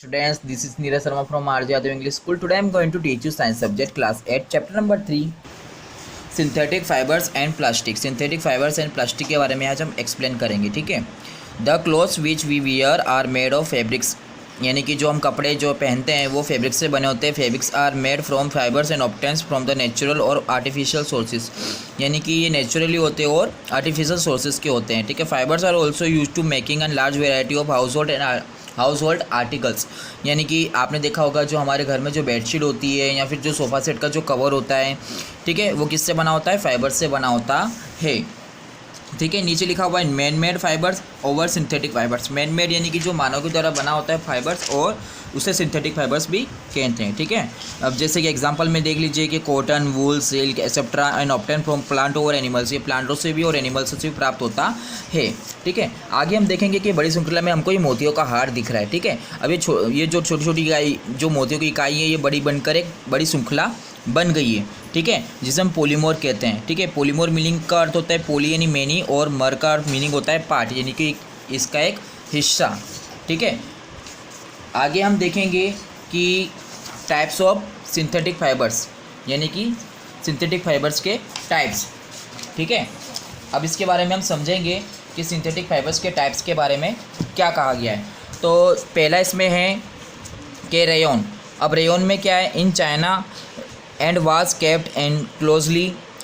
Students, this is Neeraj Sharma from RJ Yadav English School. Today I am going to teach you science subject class 8 chapter number 3 synthetic fibres and plastic. Synthetic fibres and plastic के बारे में आज हम explain करेंगे। ठीक है। The clothes which we wear are made of fabrics, यानी कि जो हम कपड़े जो पहनते हैं वो फैब्रिक्स से बने होते हैं। Fabrics are made from fibres and obtains from the natural और आर्टिफिशियल सोर्सेज, यानी कि ये नेचुरली होते हैं और आर्टिफिशियल सोर्सेज के होते हैं। ठीक है। Fibres are also use to making and large variety of household articles, यानी कि आपने देखा होगा जो हमारे घर में जो बेडशीट होती है या फिर जो सोफ़ा सेट का जो कवर होता है, ठीक है, वो किससे बना होता है? फाइबर से बना होता है। ठीक है। नीचे लिखा हुआ है man made fibres over synthetic fibres. Man made यानी कि जो मानव के द्वारा बना होता है फाइबर्स, और उसे सिंथेटिक फाइबर्स भी कहते हैं। ठीक है। अब जैसे कि एग्जांपल में देख लीजिए कि cotton, wool, silk etcetera and obtain from plant और एनिमल्स, ये प्लांटों से भी और एनिमल्स से भी प्राप्त होता है। ठीक है। आगे हम देखेंगे कि बड़ी श्रृंखला में हमको ये मोतियों का हार दिख रहा है। ठीक है। अब ये जो छोटी छोटी इकाई जो मोतियों की इकाई है, ये बड़ी बनकर एक बड़ी श्रृंखला बन गई है। ठीक है। जिसे हम पॉलीमर कहते हैं। ठीक है। पॉलीमर मीनिंग का अर्थ होता है पॉली यानी मैनी, और मर का अर्थ मीनिंग होता है पार्ट, यानी कि इसका एक हिस्सा। ठीक है। आगे हम देखेंगे कि टाइप्स ऑफ सिंथेटिक फाइबर्स, यानी कि सिंथेटिक फाइबर्स के टाइप्स। ठीक है। अब इसके बारे में हम समझेंगे कि सिंथेटिक फाइबर्स के टाइप्स के बारे में क्या कहा गया है। तो पहला इसमें है कि रेयन। अब रेयन में क्या है? In China and was kept and closely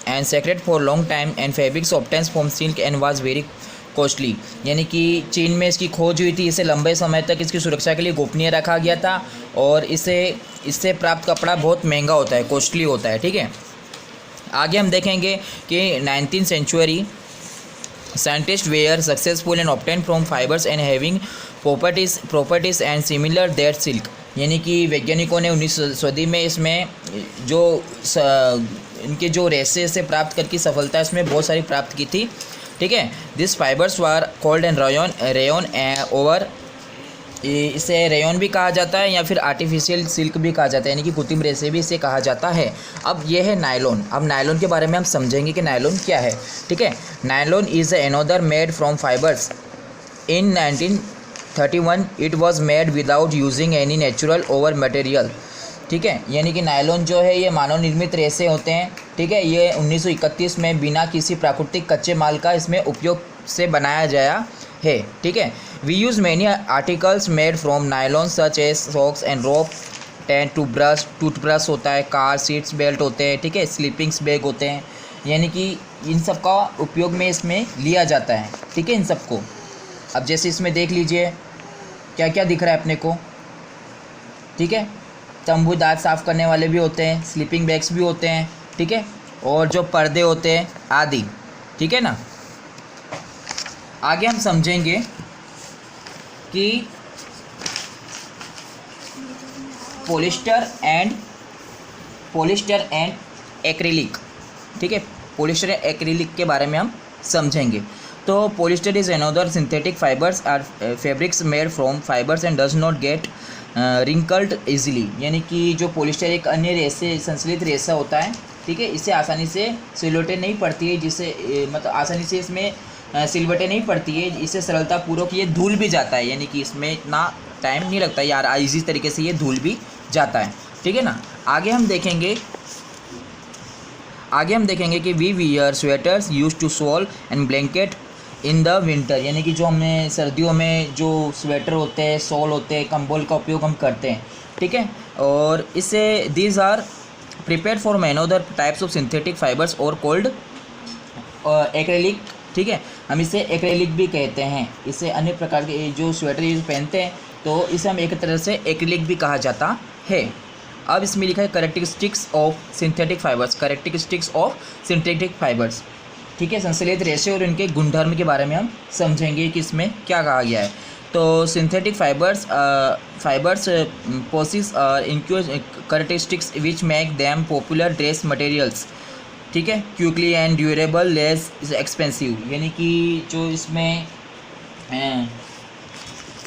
and secret for long time and fabrics obtained from silk and was very costly, यानी कि चीन में इसकी खोज हुई थी, इसे लंबे समय तक इसकी सुरक्षा के लिए गोपनीय रखा गया था, और इससे प्राप्त कपड़ा बहुत महंगा होता है, कॉस्टली होता है। ठीक है। आगे हम देखेंगे कि 19th century scientists were successful and obtained from fibers and having properties and similar that silk, यानी कि वैज्ञानिकों ने 19वीं सदी में इसमें जो इनके जो रेसे से प्राप्त करके सफलता इसमें बहुत सारी प्राप्त की थी। ठीक है। This fibres war called and rayon over, इसे रेयन भी कहा जाता है या फिर आर्टिफिशियल सिल्क भी कहा जाता है, यानी कि कृत्रिम रेसे भी इसे कहा जाता है। अब ये है नायलॉन। अब नायलॉन के बारे में हम समझेंगे कि नायलॉन क्या है। ठीक है। Nylon is another made from fibres. In 1931 it was made without using any natural over material. ठीक है। यानी कि नायलॉन जो है ये मानव निर्मित रेसे होते हैं। ठीक है। ये 1931 में बिना किसी प्राकृतिक कच्चे माल का इसमें उपयोग से बनाया गया है। ठीक है। We use many articles made from nylon such as socks and rope, ten toothbrush होता है, कार सीट्स बेल्ट होते हैं। ठीक है। स्लीपिंग्स बैग होते हैं, यानी कि इन सब का उपयोग में इसमें लिया जाता है। ठीक है। इन सबको अब जैसे इसमें देख लीजिए क्या क्या दिख रहा है अपने को। ठीक है। तंबू दांत साफ़ करने वाले भी होते हैं, स्लीपिंग बैग्स भी होते हैं। ठीक है। और जो पर्दे होते हैं आदि। ठीक है ना। आगे हम समझेंगे कि पॉलिस्टर एंड एक्रिलिक। ठीक है। पॉलिस्टर एंड एक्रिलिक के बारे में हम समझेंगे। तो polyester is another synthetic fibres are fabrics made from fibres and does not get wrinkled easily, यानी कि जो पॉलिस्टर एक अन्य रेसे संश्लेषित रेसा होता है। ठीक है। इसे आसानी से सिलवटें नहीं पड़ती है, जिसे मतलब आसानी से इसमें सिलवटें नहीं पड़ती है, इससे सरलतापूर्वक ये धुल भी जाता है, यानी कि इसमें इतना टाइम नहीं लगता है यार, इजी तरीके से ये धुल भी जाता है। ठीक है ना। आगे हम देखेंगे कि we wear sweaters use to shawl and blanket in the winter, यानी कि जो हमें सर्दियों में जो स्वेटर होते हैं, शॉल होते हैं, कंबल का उपयोग हम करते हैं। ठीक है। और इससे these are prepared for man other types of synthetic fibres और कोल्ड एक्रेलिक। ठीक है। हम इसे एक्रेलिक भी कहते हैं। इसे अन्य प्रकार के जो स्वेटर यूज पहनते हैं तो इसे हम एक तरह से एक्रेलिक भी कहा जाता है। अब इसमें लिखा है कैरेक्टरिस्टिक्स ऑफ सिंथेटिक फाइबर्स। ठीक है। संश्लेषित रेशे और इनके गुणधर्म के बारे में हम समझेंगे कि इसमें क्या कहा गया है। तो synthetic fibres possess characteristics which make them popular dress materials. ठीक है। Quickly and durable, less expensive, यानी कि जो इसमें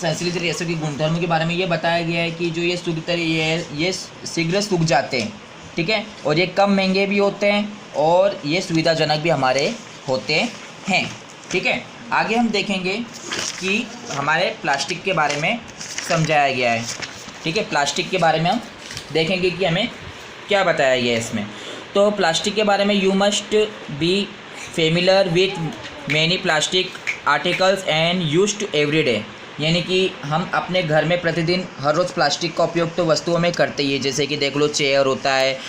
संश्लेषित रेशों की गुणधर्म के बारे में ये बताया गया है कि जो ये शीघ्र सूख जाते हैं। ठीक है। और ये कम महंगे भी होते हैं और ये सुविधाजनक भी हमारे होते हैं। ठीक है। आगे हम देखेंगे कि हमारे प्लास्टिक के बारे में समझाया गया है। ठीक है। प्लास्टिक के बारे में हम देखेंगे कि हमें क्या बताया गया है इसमें। तो प्लास्टिक के बारे में, you must be familiar with many plastic articles and used every day, यानी कि हम अपने घर में प्रतिदिन हर रोज़ प्लास्टिक का उपयोग तो वस्तुओं में करते ही है, जैसे कि देख लो चेयर होता है,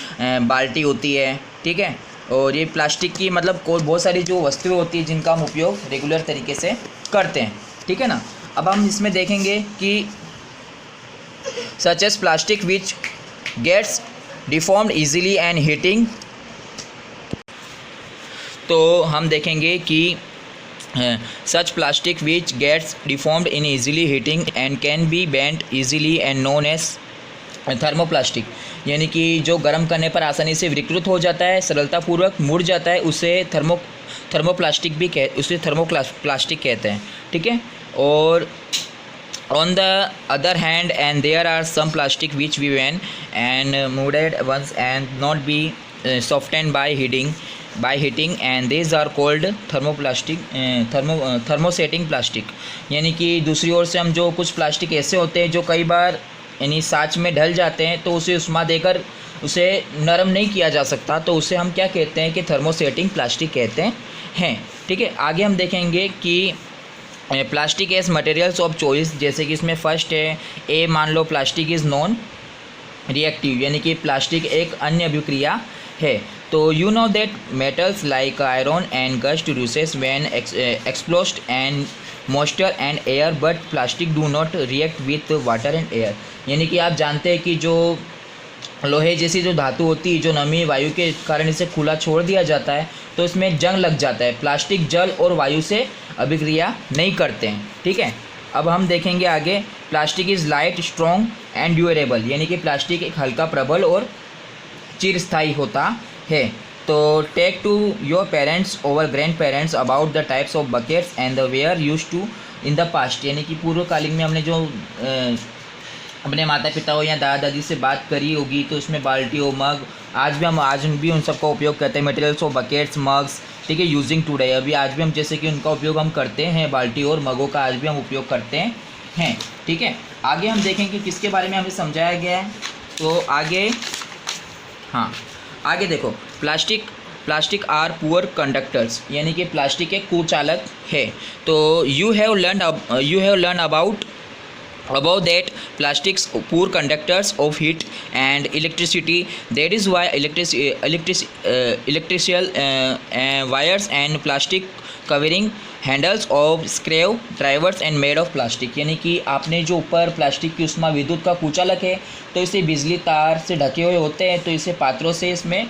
बाल्टी होती है, ठीक है। और ये प्लास्टिक की मतलब बहुत सारी जो वस्तुएं होती है जिनका हम उपयोग रेगुलर तरीके से करते हैं, ठीक है ना। अब हम इसमें देखेंगे कि such as plastic which gets deformed easily and heating, तो हम देखेंगे कि such plastic which gets deformed in easily heating and can be bent easily and known as thermoplastic, यानी कि जो गर्म करने पर आसानी से विकृत हो जाता है, सरलतापूर्वक मुड़ जाता है, उसे थर्मोप्लास्टिक भी उसे थर्मोप्लास्टिक कहते हैं, ठीक है। और on the other hand and there are some plastic which we when and molded ones and not be softened by heating and these are called thermosetting plastic, यानी कि दूसरी ओर से हम जो कुछ प्लास्टिक ऐसे होते हैं जो कई बार यानी साँच में ढल जाते हैं, तो उसे उष्मा देकर उसे नरम नहीं किया जा सकता, तो उसे हम क्या कहते हैं कि थर्मोसेटिंग प्लास्टिक कहते हैं, ठीक है। आगे हम देखेंगे कि plastic as materials of choice, जैसे कि इसमें फर्स्ट है ए, मान लो प्लास्टिक इज़ नॉन रिएक्टिव, यानी कि प्लास्टिक एक अन्य अभिक्रिया है। तो you know that metals like iron and gust reduces when exposed and moisture and air, but plastic do not react with water and air, यानी कि आप जानते हैं कि जो लोहे जैसी जो धातु होती है, जो नमी वायु के कारण इसे खुला छोड़ दिया जाता है तो इसमें जंग लग जाता है। प्लास्टिक जल और वायु से अभिक्रिया नहीं करते हैं, ठीक है। अब हम देखेंगे आगे, plastic is light, strong and durable, यानी कि प्लास्टिक एक हल्का, प्रबल और चिरस्थायी होता है। तो take to your parents over grandparents about the types of buckets and the wear use to in the past, यानी कि पूर्वकालीन में हमने जो अपने माता पिता हो या दादा दादी से बात करी होगी, तो उसमें बाल्टी हो, मग, आज भी उन सबका उपयोग करते हैं। मटेरियल्स ऑफ बकेट्स, मग्स, ठीक है, यूजिंग टुडे, अभी आज भी हम जैसे कि उनका उपयोग हम करते हैं, बाल्टी और मगों का आज भी हम उपयोग करते हैं, ठीक है। आगे हम देखेंगे किसके बारे में हमें समझाया गया है। तो आगे देखो, प्लास्टिक आर पुअर कंडक्टर्स, यानी कि प्लास्टिक एक कुचालक है। तो you have learn about that plastics poor conductors of heat and electricity, that is why electrical wires and plastic covering handles of screw drivers and made of plastic, यानी कि आपने जो ऊपर प्लास्टिक की उष्मा विद्युत का कुचालक है, तो इसे बिजली तार से ढके हुए होते हैं, तो इसे पात्रों से इसमें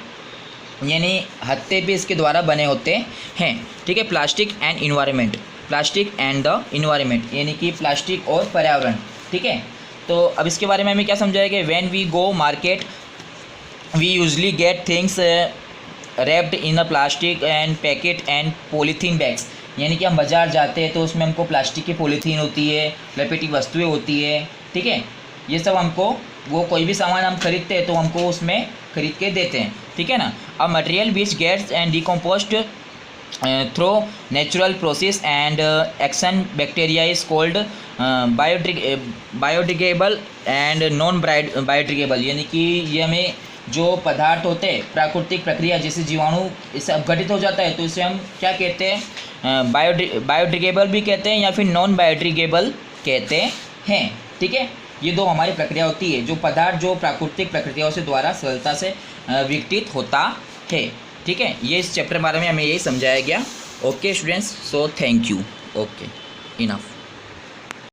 यानी हत्थे भी इसके द्वारा बने होते हैं, ठीक है। प्लास्टिक एंड द इन्वायरमेंट, यानी कि प्लास्टिक और पर्यावरण, ठीक है। तो अब इसके बारे में हमें क्या समझाया गया, when we go market we usually get things wrapped in a plastic and packet and polythene bags, यानी कि हम बाज़ार जाते हैं तो उसमें हमको प्लास्टिक की पॉलीथीन होती है, लपेटी वस्तुएं होती है, ठीक है। ये सब हमको, वो कोई भी सामान हम खरीदते हैं तो हमको उसमें खरीद के देते हैं, ठीक है ना। A material which gets and decomposed through natural process and action bacteria is called biodegradable and non biodegradable, यानी कि ये हमें जो पदार्थ होते हैं प्राकृतिक प्रक्रिया जैसे जीवाणु इससे अपघटित हो जाता है, तो इसे हम क्या कहते हैं, बायोडिग्रेडेबल भी कहते हैं या फिर नॉन बायोडिग्रेडेबल कहते हैं, ठीक है। ये दो हमारी प्रक्रिया होती है, जो पदार्थ जो प्राकृतिक प्रक्रियाओं से द्वारा सरलता से विघटित होता है, ठीक है। ये इस चैप्टर के बारे में हमें यही समझाया गया। Okay students, so thank you. Okay, enough.